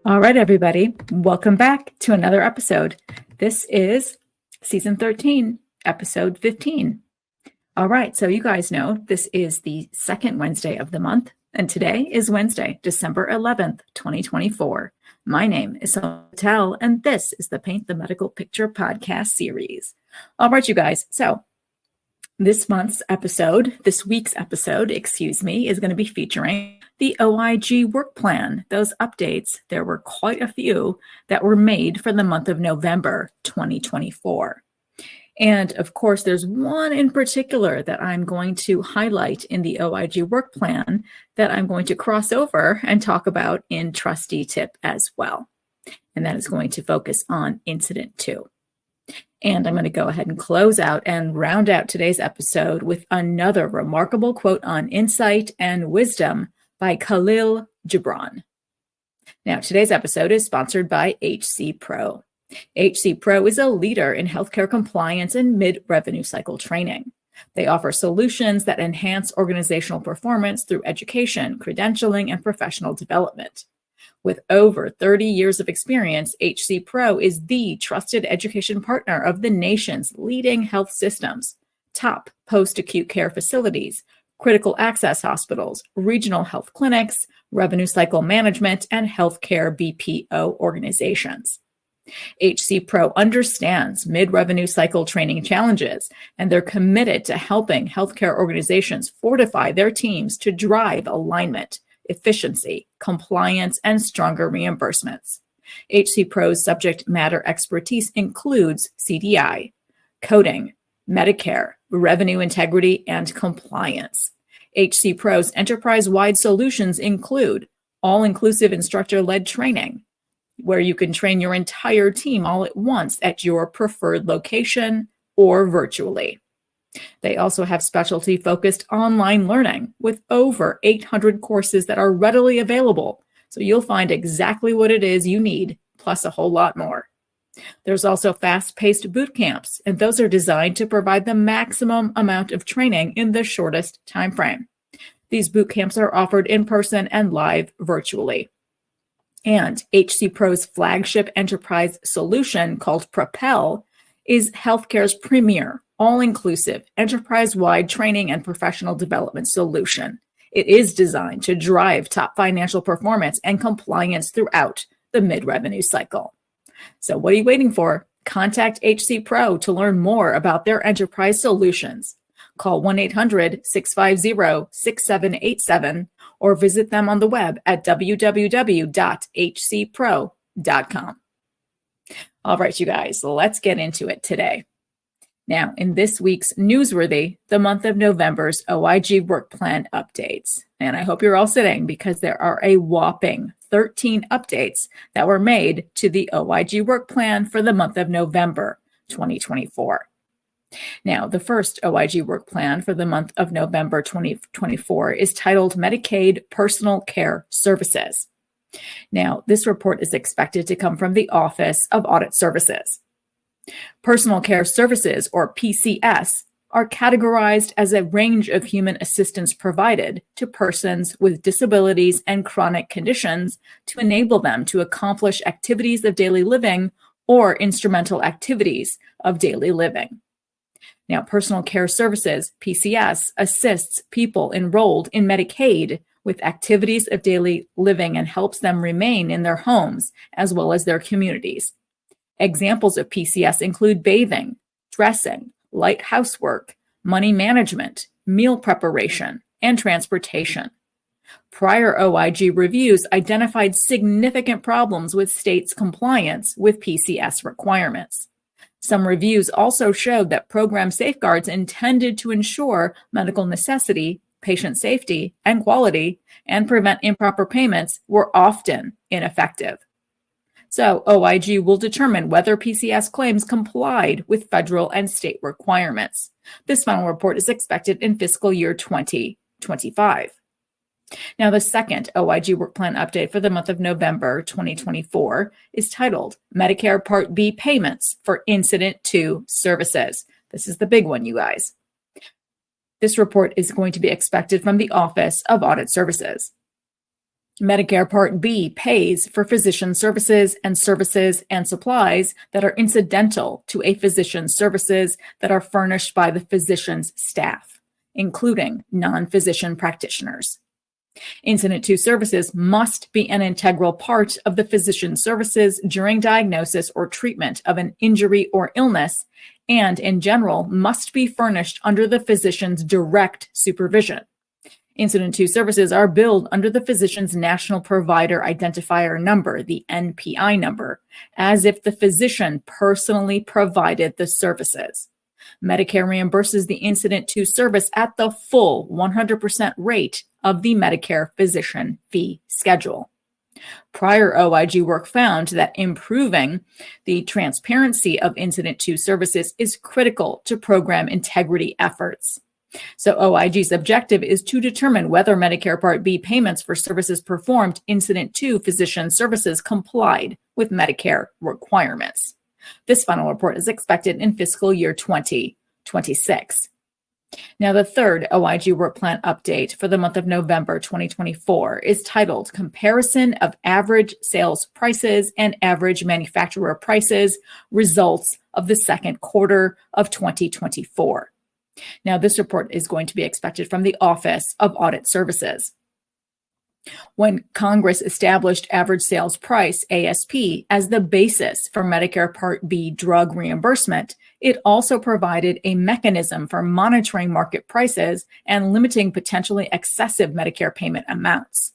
All right, everybody, welcome back to another episode. This is season 13, episode 15. All right, so you guys know this is the second Wednesday of the month, and today is Wednesday, December 11th, 2024. My name is Sonal, Patel, and this is the Paint the Medical Picture podcast series. All right, you guys, so this week's episode, is going to be featuring the OIG Work Plan. Those updates, there were quite a few that were made for the month of November 2024. And of course, there's one in particular that I'm going to highlight in the OIG Work Plan that I'm going to cross over and talk about in Trusty tip as well. And that is going to focus on Incident 2. And I'm going to go ahead and close out and round out today's episode with another remarkable quote on insight and wisdom by Kahlil Gibran. Now, today's episode is sponsored by HCPro. HCPro is a leader in healthcare compliance and mid-revenue cycle training. They offer solutions that enhance organizational performance through education, credentialing, and professional development. With over 30 years of experience, HCPro is the trusted education partner of the nation's leading health systems, top post-acute care facilities, critical access hospitals, regional health clinics, revenue cycle management, and healthcare BPO organizations. HCPro understands mid-revenue cycle training challenges, and they're committed to helping healthcare organizations fortify their teams to drive alignment, efficiency, compliance, and stronger reimbursements. HCPro's subject matter expertise includes CDI, coding, Medicare, revenue integrity, and compliance. HCPro's enterprise-wide solutions include all-inclusive instructor-led training, where you can train your entire team all at once at your preferred location or virtually. They also have specialty-focused online learning with over 800 courses that are readily available, so you'll find exactly what it is you need, plus a whole lot more. There's also fast-paced boot camps, and those are designed to provide the maximum amount of training in the shortest time frame. These boot camps are offered in person and live virtually. And HCPro's flagship enterprise solution called Patel is healthcare's premier, all-inclusive, enterprise-wide training and professional development solution. It is designed to drive top financial performance and compliance throughout the mid-revenue cycle. So what are you waiting for? Contact HCPro to learn more about their enterprise solutions. Call 1-800-650-6787 or visit them on the web at www.hcpro.com. All right, you guys, let's get into it today. Now, in this week's Newsworthy, the month of November's OIG Work Plan updates. And I hope you're all sitting because there are a whopping 13 updates that were made to the OIG Work Plan for the month of November 2024. Now, the first OIG Work Plan for the month of November 2024 is titled Medicaid Personal Care Services. Now, this report is expected to come from the Office of Audit Services. Personal care services, or PCS, are categorized as a range of human assistance provided to persons with disabilities and chronic conditions to enable them to accomplish activities of daily living or instrumental activities of daily living. Now, personal care services, PCS, assists people enrolled in Medicaid with activities of daily living and helps them remain in their homes as well as their communities. Examples of PCS include bathing, dressing, light housework, money management, meal preparation, and transportation. Prior OIG reviews identified significant problems with states' compliance with PCS requirements. Some reviews also showed that program safeguards intended to ensure medical necessity, patient safety, and quality, and prevent improper payments were often ineffective. So OIG will determine whether PCS claims complied with federal and state requirements. This final report is expected in fiscal year 2025. Now, the second OIG Work Plan update for the month of November 2024 is titled Medicare Part B Payments for Incident 2 Services. This is the big one, you guys. This report is going to be expected from the Office of Audit Services. Medicare Part B pays for physician services and supplies that are incidental to a physician's services that are furnished by the physician's staff, including non-physician practitioners. Incident to services must be an integral part of the physician's services during diagnosis or treatment of an injury or illness, and in general must be furnished under the physician's direct supervision. Incident to services are billed under the physician's National Provider Identifier Number, the NPI number, as if the physician personally provided the services. Medicare reimburses the incident to service at the full 100% rate of the Medicare physician fee schedule. Prior OIG work found that improving the transparency of incident to services is critical to program integrity efforts. So OIG's objective is to determine whether Medicare Part B payments for services performed incident to physician services complied with Medicare requirements. This final report is expected in fiscal year 2026. Now, the third OIG Work Plan update for the month of November 2024 is titled Comparison of Average Sales Prices and Average Manufacturer Prices, Results of the Second Quarter of 2024. Now, this report is going to be expected from the Office of Audit Services. When Congress established average sales price, ASP, as the basis for Medicare Part B drug reimbursement, it also provided a mechanism for monitoring market prices and limiting potentially excessive Medicare payment amounts.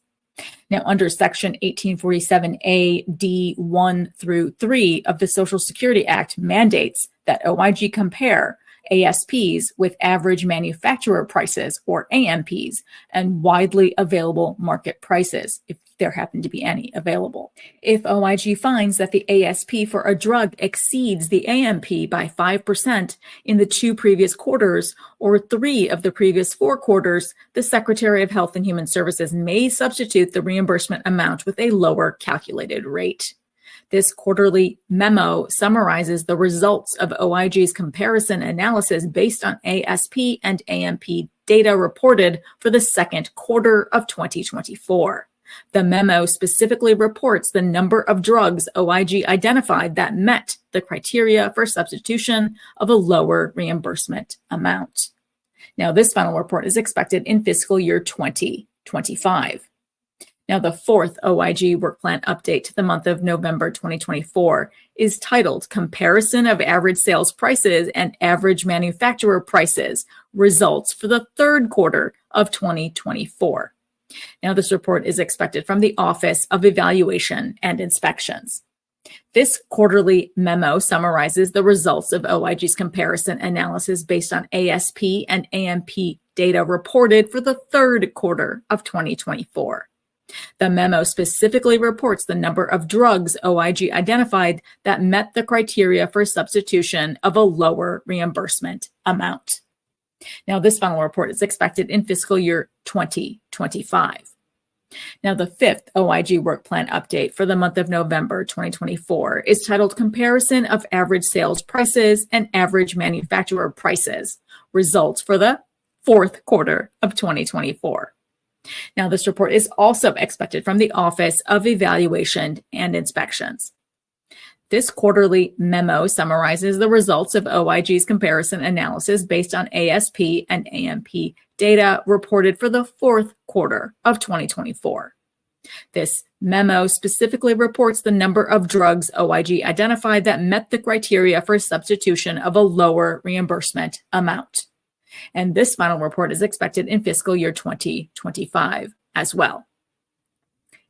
Now, under Section 1847A D1 through 3 of the Social Security Act mandates that OIG compare ASPs with average manufacturer prices, or AMPs, and widely available market prices, if there happen to be any available. If OIG finds that the ASP for a drug exceeds the AMP by 5% in the 2 previous quarters or 3 of the previous 4 quarters, the Secretary of Health and Human Services may substitute the reimbursement amount with a lower calculated rate. This quarterly memo summarizes the results of OIG's comparison analysis based on ASP and AMP data reported for the second quarter of 2024. The memo specifically reports the number of drugs OIG identified that met the criteria for substitution of a lower reimbursement amount. Now, this final report is expected in fiscal year 2025. Now, the fourth OIG Work Plan update to the month of November 2024 is titled Comparison of Average Sales Prices and Average Manufacturer Prices, Results for the Third Quarter of 2024. Now, this report is expected from the Office of Evaluation and Inspections. This quarterly memo summarizes the results of OIG's comparison analysis based on ASP and AMP data reported for the third quarter of 2024. The memo specifically reports the number of drugs OIG identified that met the criteria for substitution of a lower reimbursement amount. Now, this final report is expected in fiscal year 2025. Now, the fifth OIG Work Plan update for the month of November 2024 is titled Comparison of Average Sales Prices and Average Manufacturer Prices, Results for the Fourth Quarter of 2024. Now, this report is also expected from the Office of Evaluation and Inspections. This quarterly memo summarizes the results of OIG's comparison analysis based on ASP and AMP data reported for the fourth quarter of 2024. This memo specifically reports the number of drugs OIG identified that met the criteria for substitution of a lower reimbursement amount. And this final report is expected in fiscal year 2025 as well.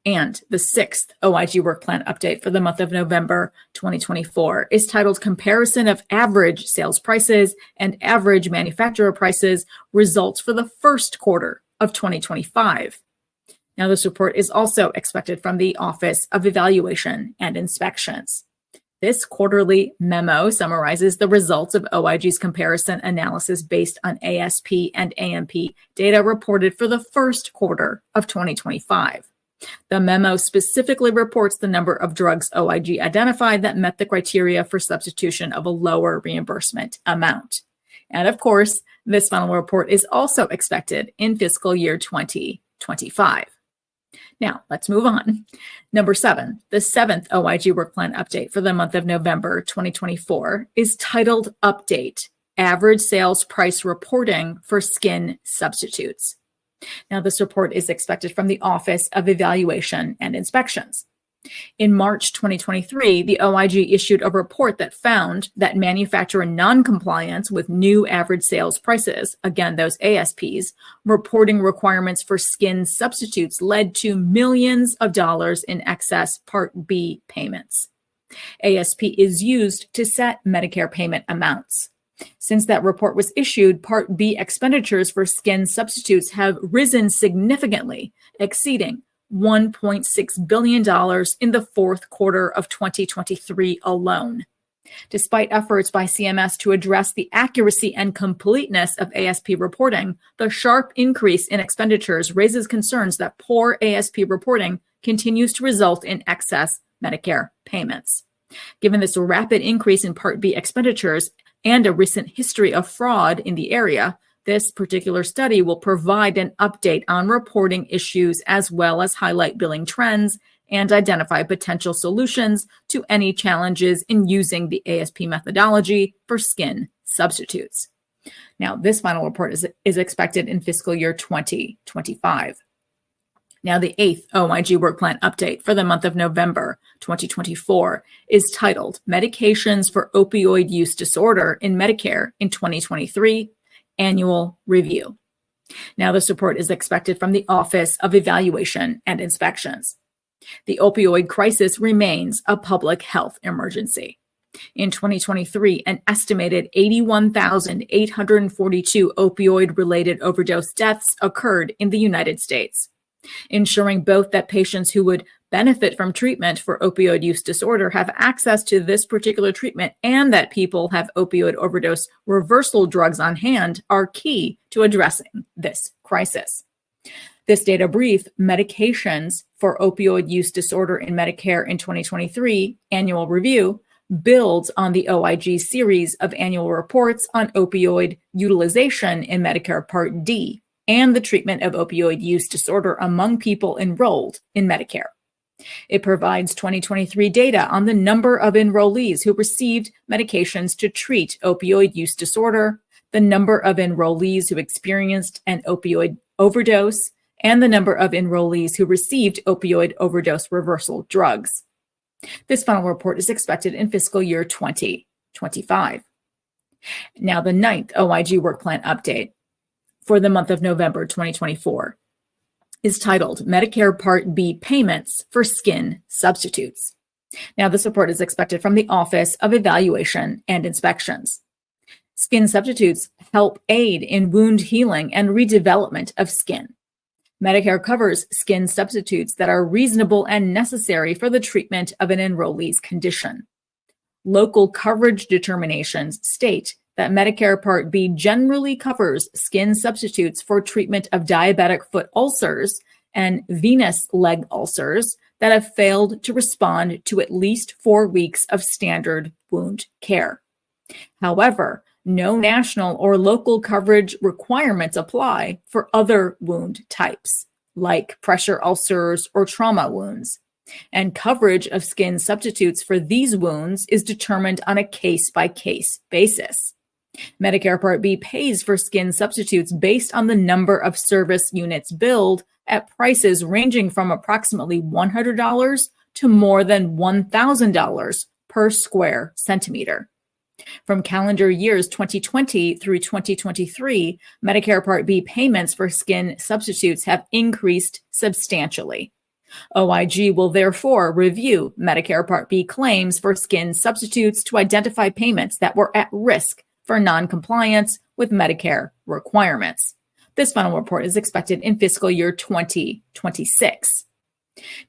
And the sixth OIG Work Plan update for the month of November 2024 is titled Comparison of Average Sales Prices and Average Manufacturer Prices, Results for the First Quarter of 2025. Now, this report is also expected from the Office of Evaluation and Inspections. This quarterly memo summarizes the results of OIG's comparison analysis based on ASP and AMP data reported for the first quarter of 2025. The memo specifically reports the number of drugs OIG identified that met the criteria for substitution of a lower reimbursement amount. And of course, this final report is also expected in fiscal year 2025. Now, let's move on. Number 7, the 7th OIG Work Plan update for the month of November 2024 is titled Update, Average Sales Price Reporting for Skin Substitutes. Now, this report is expected from the Office of Evaluation and Inspections. In March 2023, the OIG issued a report that found that manufacturer non-compliance with new average sales prices, again, those ASPs, reporting requirements for skin substitutes led to millions of dollars in excess Part B payments. ASP is used to set Medicare payment amounts. Since that report was issued, Part B expenditures for skin substitutes have risen significantly, exceeding $1.6 billion in the fourth quarter of 2023 alone. Despite efforts by CMS to address the accuracy and completeness of ASP reporting, the sharp increase in expenditures raises concerns that poor ASP reporting continues to result in excess Medicare payments. Given this rapid increase in Part B expenditures and a recent history of fraud in the area, this particular study will provide an update on reporting issues as well as highlight billing trends and identify potential solutions to any challenges in using the ASP methodology for skin substitutes. Now, this final report is expected in fiscal year 2025. Now, the 8th OIG Work Plan update for the month of November 2024 is titled Medications for Opioid Use Disorder in Medicare in 2023 Annual Review. Now, this report is expected from the Office of Evaluation and Inspections. The opioid crisis remains a public health emergency. In 2023, an estimated 81,842 opioid-related overdose deaths occurred in the United States. Ensuring both that patients who would benefit from treatment for opioid use disorder have access to this particular treatment and that people have opioid overdose reversal drugs on hand are key to addressing this crisis. This data brief, Medications for Opioid Use Disorder in Medicare in 2023 Annual Review, builds on the OIG series of annual reports on opioid utilization in Medicare Part D and the treatment of opioid use disorder among people enrolled in Medicare. It provides 2023 data on the number of enrollees who received medications to treat opioid use disorder, the number of enrollees who experienced an opioid overdose, and the number of enrollees who received opioid overdose reversal drugs. This final report is expected in fiscal year 2025. Now, the 9th OIG Work Plan update for the month of November 2024 is titled Medicare Part B Payments for Skin Substitutes. Now, this report is expected from the Office of Evaluation and Inspections. Skin substitutes help aid in wound healing and redevelopment of skin. Medicare covers skin substitutes that are reasonable and necessary for the treatment of an enrollee's condition. Local coverage determinations state that Medicare Part B generally covers skin substitutes for treatment of diabetic foot ulcers and venous leg ulcers that have failed to respond to at least 4 weeks of standard wound care. However, no national or local coverage requirements apply for other wound types, like pressure ulcers or trauma wounds. And coverage of skin substitutes for these wounds is determined on a case-by-case basis. Medicare Part B pays for skin substitutes based on the number of service units billed at prices ranging from approximately $100 to more than $1,000 per square centimeter. From calendar years 2020 through 2023, Medicare Part B payments for skin substitutes have increased substantially. OIG will therefore review Medicare Part B claims for skin substitutes to identify payments that were at risk for non-compliance with Medicare requirements. This final report is expected in fiscal year 2026.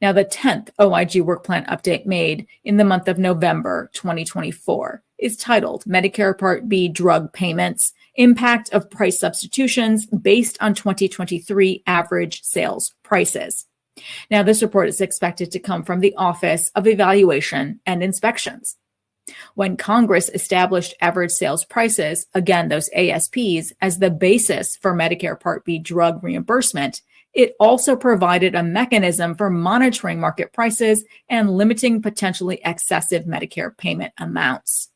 Now, the 10th OIG Work Plan update made in the month of November 2024 is titled Medicare Part B Drug Payments, Impact of Price Substitutions Based on 2023 Average Sales Prices. Now, this report is expected to come from the Office of Evaluation and Inspections. When Congress established average sales prices, again, those ASPs, as the basis for Medicare Part B drug reimbursement, It also provided a mechanism for monitoring market prices and limiting potentially excessive Medicare payment amounts.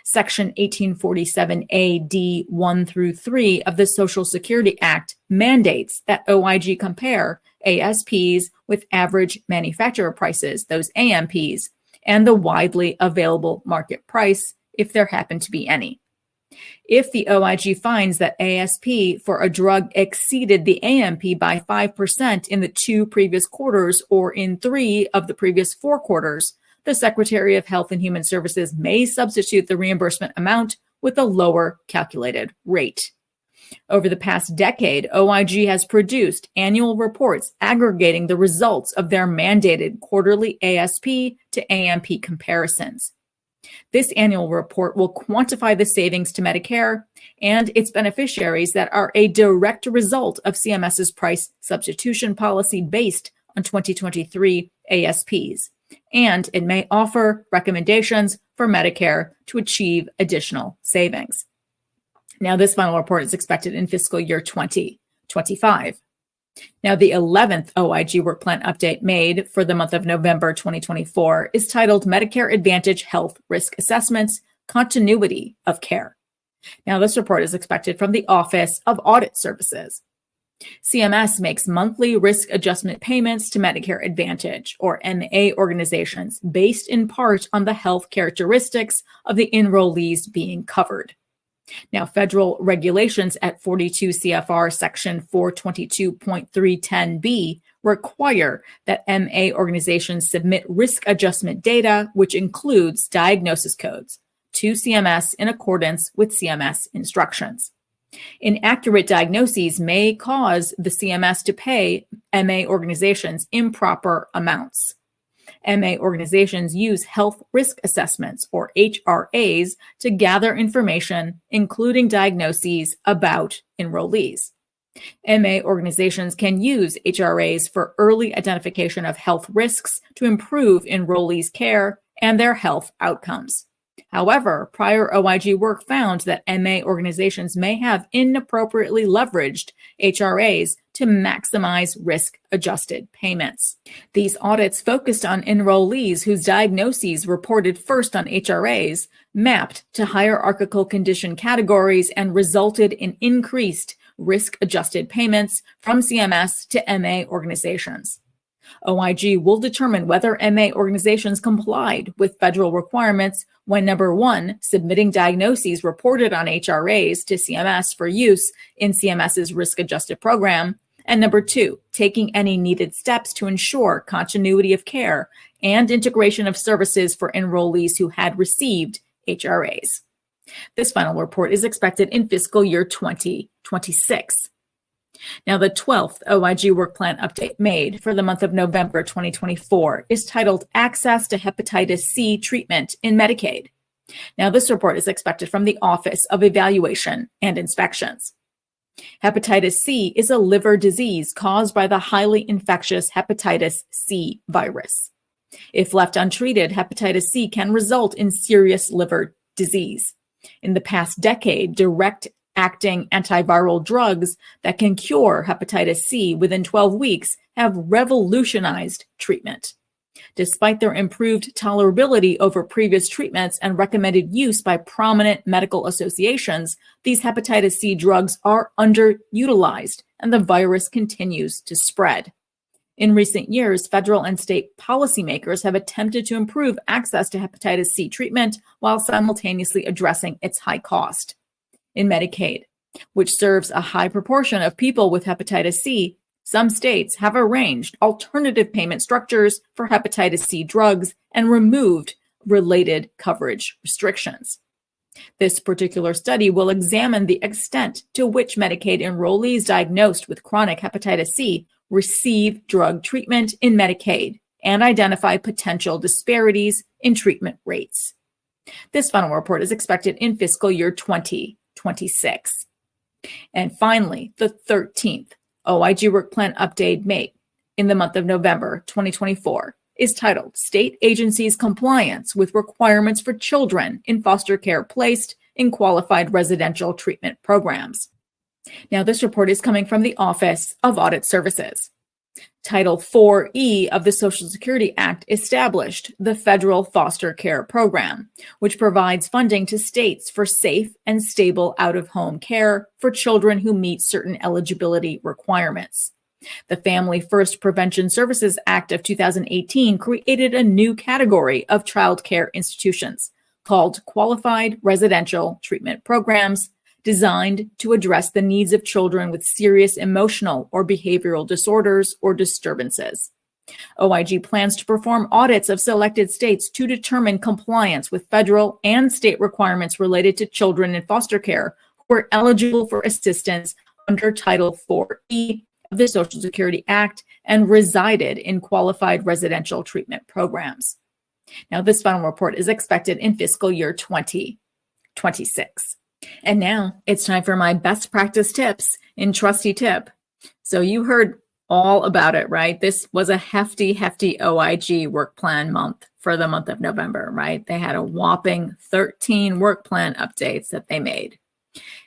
Section 1847A D1 through 3 of the Social Security Act mandates that OIG compare ASPs with average manufacturer prices, those AMPs, and the widely available market price, if there happen to be any. If the OIG finds that ASP for a drug exceeded the AMP by 5% in the 2 previous quarters or in 3 of the previous 4 quarters, the Secretary of Health and Human Services may substitute the reimbursement amount with a lower calculated rate. Over the past decade, OIG has produced annual reports aggregating the results of their mandated quarterly ASP to AMP comparisons. This annual report will quantify the savings to Medicare and its beneficiaries that are a direct result of CMS's price substitution policy based on 2023 ASPs. And it may offer recommendations for Medicare to achieve additional savings. Now, this final report is expected in fiscal year 2025. Now, the 11th OIG Work Plan update made for the month of November 2024 is titled Medicare Advantage Health Risk Assessments, Continuity of Care. Now, this report is expected from the Office of Audit Services. CMS makes monthly risk adjustment payments to Medicare Advantage, or MA organizations, based in part on the health characteristics of the enrollees being covered. Now, federal regulations at 42 CFR Section 422.310B require that MA organizations submit risk adjustment data, which includes diagnosis codes, to CMS in accordance with CMS instructions. Inaccurate diagnoses may cause the CMS to pay MA organizations improper amounts. MA organizations use health risk assessments, or HRAs, to gather information, including diagnoses about enrollees. MA organizations can use HRAs for early identification of health risks to improve enrollees' care and their health outcomes. However, prior OIG work found that MA organizations may have inappropriately leveraged HRAs to maximize risk-adjusted payments. These audits focused on enrollees whose diagnoses reported first on HRAs mapped to hierarchical condition categories and resulted in increased risk-adjusted payments from CMS to MA organizations. OIG will determine whether MA organizations complied with federal requirements when, number one, submitting diagnoses reported on HRAs to CMS for use in CMS's risk-adjusted program, and number two, taking any needed steps to ensure continuity of care and integration of services for enrollees who had received HRAs. This final report is expected in fiscal year 2026. Now, the 12th OIG Work Plan update made for the month of November 2024 is titled Access to Hepatitis C Treatment in Medicaid. Now, this report is expected from the Office of Evaluation and Inspections. Hepatitis C is a liver disease caused by the highly infectious hepatitis C virus. If left untreated, hepatitis C can result in serious liver disease. In the past decade, direct-acting antiviral drugs that can cure hepatitis C within 12 weeks have revolutionized treatment. Despite their improved tolerability over previous treatments and recommended use by prominent medical associations, these hepatitis C drugs are underutilized and the virus continues to spread. In recent years, federal and state policymakers have attempted to improve access to hepatitis C treatment while simultaneously addressing its high cost. In Medicaid, which serves a high proportion of people with hepatitis C, some states have arranged alternative payment structures for hepatitis C drugs and removed related coverage restrictions. This particular study will examine the extent to which Medicaid enrollees diagnosed with chronic hepatitis C receive drug treatment in Medicaid and identify potential disparities in treatment rates. This final report is expected in fiscal year 2026. And finally, the 13th OIG Work Plan update made in the month of November 2024 is titled State Agencies' Compliance with Requirements for Children in Foster Care Placed in Qualified Residential Treatment Programs. Now, this report is coming from the Office of Audit Services. Title 4E of the Social Security Act established the Federal Foster Care Program, which provides funding to states for safe and stable out-of-home care for children who meet certain eligibility requirements. The Family First Prevention Services Act of 2018 created a new category of child care institutions called Qualified Residential Treatment Programs, designed to address the needs of children with serious emotional or behavioral disorders or disturbances. OIG plans to perform audits of selected states to determine compliance with federal and state requirements related to children in foster care who are eligible for assistance under Title 4E of the Social Security Act and resided in qualified residential treatment programs. Now, this final report is expected in fiscal year 2026. And now it's time for my best practice tips in Trusty Tip. So you heard all about it, right? This was a hefty OIG work plan month for the month of November, right? They had a whopping 13 work plan updates that they made.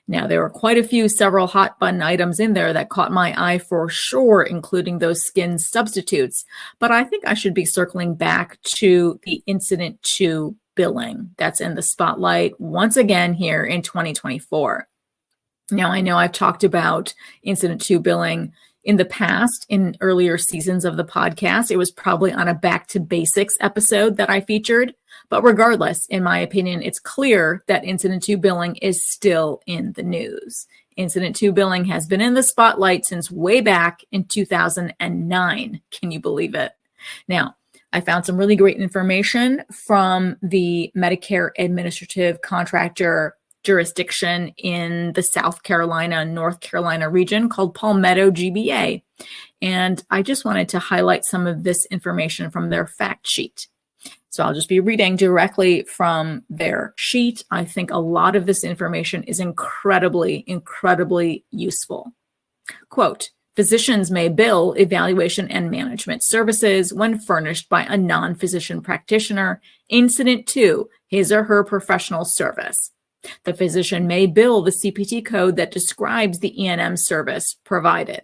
Now, there were quite a few, several hot button items in there that caught my eye for sure, including those skin substitutes. But I think I should be circling back to the Incident 2 billing that's in the spotlight once again here in 2024. Now, I know I've talked about Incident 2 billing in the past in earlier seasons of the podcast. It was probably on a Back to Basics episode that I featured. But regardless, in my opinion, it's clear that Incident 2 billing is still in the news. Incident 2 billing has been in the spotlight since way back in 2009. Can you believe it? Now, I found some really great information from the Medicare Administrative Contractor jurisdiction in the South Carolina, North Carolina region called Palmetto GBA. And I just wanted to highlight some of this information from their fact sheet. So I'll just be reading directly from their sheet. I think a lot of this information is incredibly useful. Quote, physicians may bill evaluation and management services when furnished by a non-physician practitioner incident to his or her professional service. The physician may bill the CPT code that describes the E&M service provided.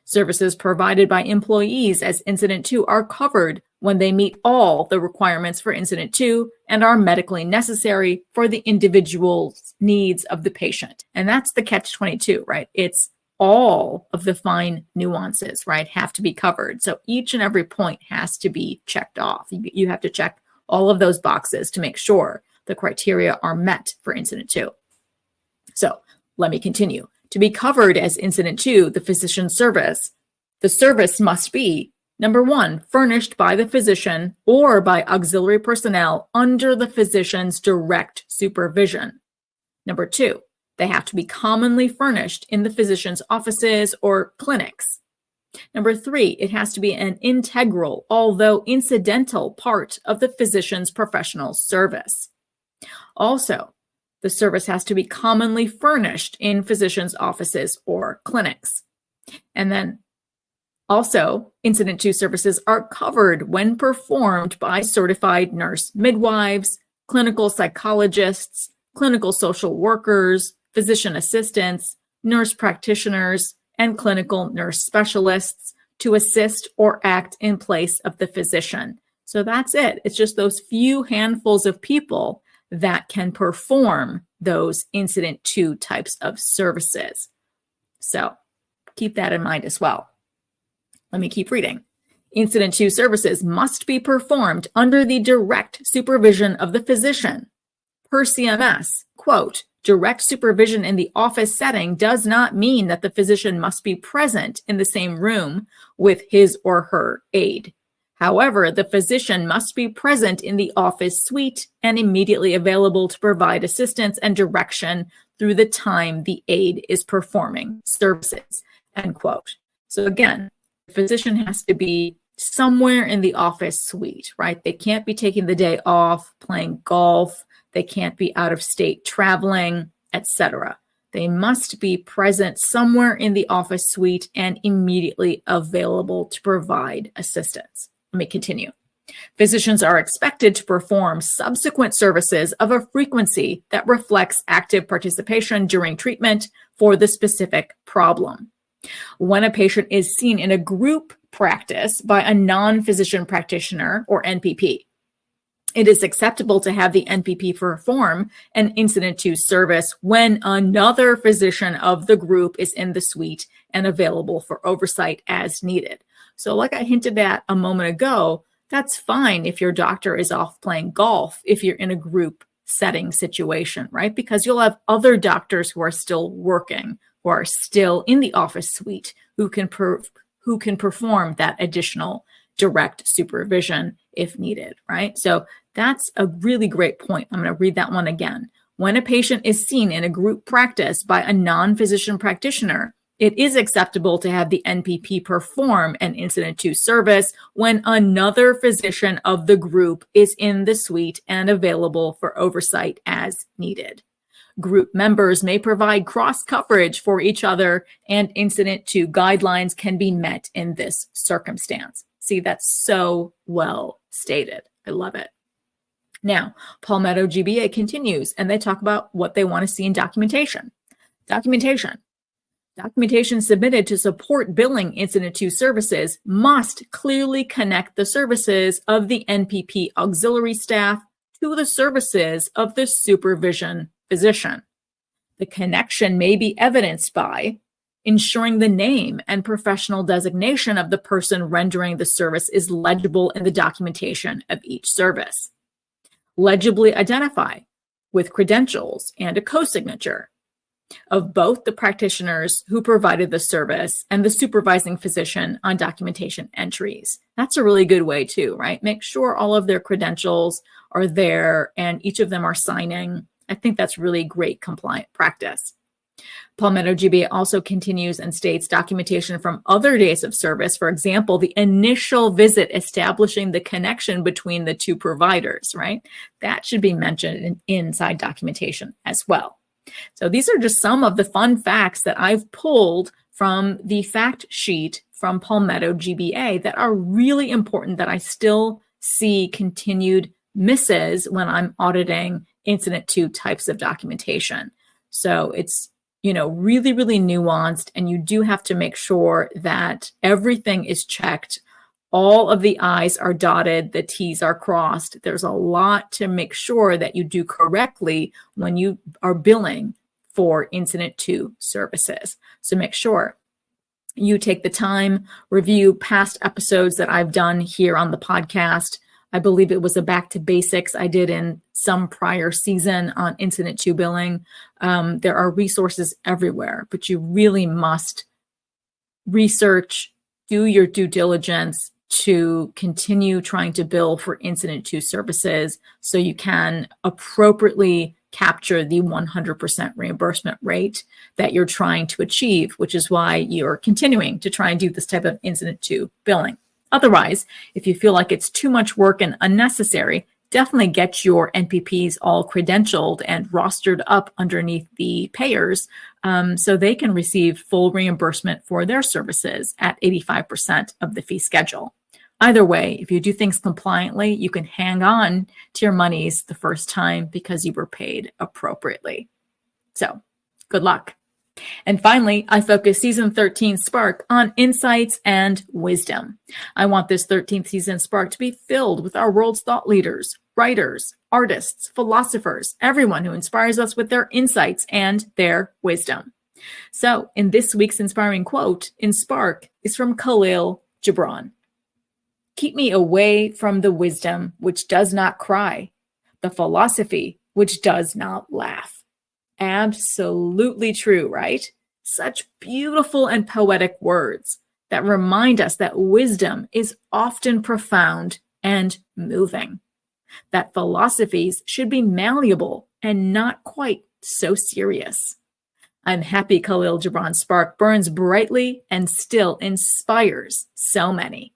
Services provided by employees as Incident 2 are covered when they meet all the requirements for Incident 2 and are medically necessary for the individual's needs of the patient. And that's the catch-22, right? It's all of the fine nuances, right, have to be covered. So each and every point has to be checked off. You have to check all of those boxes to make sure the criteria are met for Incident 2. So let me continue. To be covered as Incident 2, the physician's service, the service must be, number 1, furnished by the physician or by auxiliary personnel under the physician's direct supervision. Number 2, they have to be commonly furnished in the physician's offices or clinics. Number 3, it has to be an integral, although incidental, part of the physician's professional service. Also, the service has to be commonly furnished in physicians' offices or clinics. And then also, Incident 2 services are covered when performed by certified nurse midwives, clinical psychologists, clinical social workers, physician assistants, nurse practitioners, and clinical nurse specialists to assist or act in place of the physician. So that's it. It's just those few handfuls of people that can perform those Incident 2 types of services. So keep that in mind as well. Let me keep reading. Incident 2 services must be performed under the direct supervision of the physician. Per CMS, quote, direct supervision in the office setting does not mean that the physician must be present in the same room with his or her aide. However, the physician must be present in the office suite and immediately available to provide assistance and direction through the time the aide is performing services, end quote. So again, the physician has to be somewhere in the office suite, right? They can't be taking the day off, playing golf. They can't be out of state traveling, etc. They must be present somewhere in the office suite and immediately available to provide assistance. Let me continue. Physicians are expected to perform subsequent services of a frequency that reflects active participation during treatment for the specific problem. When a patient is seen in a group practice by a non-physician practitioner or NPP, it is acceptable to have the NPP perform an incident to service when another physician of the group is in the suite and available for oversight as needed. So like I hinted at a moment ago, that's fine if your doctor is off playing golf, if you're in a group setting situation, right? Because you'll have other doctors who are still working, who are still in the office suite, who can perform that additional direct supervision if needed, right? So that's a really great point. I'm going to read that one again. When a patient is seen in a group practice by a non-physician practitioner, it is acceptable to have the NPP perform an incident to service when another physician of the group is in the suite and available for oversight as needed. Group members may provide cross coverage for each other, and incident to guidelines can be met in this circumstance. See, that's so well stated. I love it. Now, Palmetto GBA continues, and they talk about what they want to see in documentation. Documentation submitted to support billing incident to services must clearly connect the services of the NPP auxiliary staff to the services of the supervision physician. The connection may be evidenced by ensuring the name and professional designation of the person rendering the service is legible in the documentation of each service. Legibly identify with credentials and a co-signature of both the practitioners who provided the service and the supervising physician on documentation entries. That's a really good way too, right? Make sure all of their credentials are there and each of them are signing. I think that's really great compliant practice. Palmetto GBA also continues and states documentation from other days of service, for example, the initial visit establishing the connection between the two providers, right? That should be mentioned inside documentation as well. So these are just some of the fun facts that I've pulled from the fact sheet from Palmetto GBA that are really important that I still see continued misses when I'm auditing incident to types of documentation. So it's, really, really nuanced, and you do have to make sure that everything is checked. All of the I's are dotted, the T's are crossed. There's a lot to make sure that you do correctly when you are billing for incident to services. So make sure you take the time, review past episodes that I've done here on the podcast. I believe it was a back to basics I did in some prior season on incident to billing. There are resources everywhere, but you really must research, do your due diligence to continue trying to bill for incident to services so you can appropriately capture the 100% reimbursement rate that you're trying to achieve, which is why you're continuing to try and do this type of incident to billing. Otherwise, if you feel like it's too much work and unnecessary, definitely get your NPPs all credentialed and rostered up underneath the payers so they can receive full reimbursement for their services at 85% of the fee schedule. Either way, if you do things compliantly, you can hang on to your monies the first time because you were paid appropriately. So, good luck. And finally, I focus season 13 Spark on insights and wisdom. I want this 13th season Spark to be filled with our world's thought leaders, writers, artists, philosophers, everyone who inspires us with their insights and their wisdom. So in this week's inspiring quote in Spark is from Kahlil Gibran. Keep me away from the wisdom which does not cry, the philosophy which does not laugh. Absolutely true, right? Such beautiful and poetic words that remind us that wisdom is often profound and moving, that philosophies should be malleable and not quite so serious. I'm happy Kahlil Gibran's spark burns brightly and still inspires so many.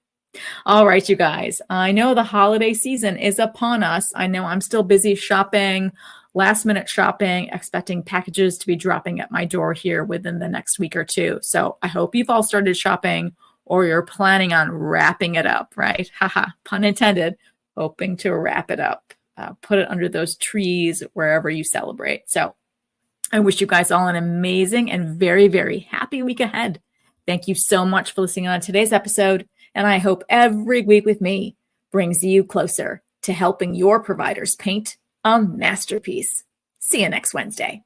All right, you guys, I know the holiday season is upon us. I know I'm still busy shopping, last minute shopping, expecting packages to be dropping at my door here within the next week or two. So I hope you've all started shopping or you're planning on wrapping it up, right? Haha, pun intended, hoping to wrap it up. Put it under those trees wherever you celebrate. So I wish you guys all an amazing and very, very happy week ahead. Thank you so much for listening on today's episode. And I hope every week with me brings you closer to helping your providers paint a masterpiece. See you next Wednesday.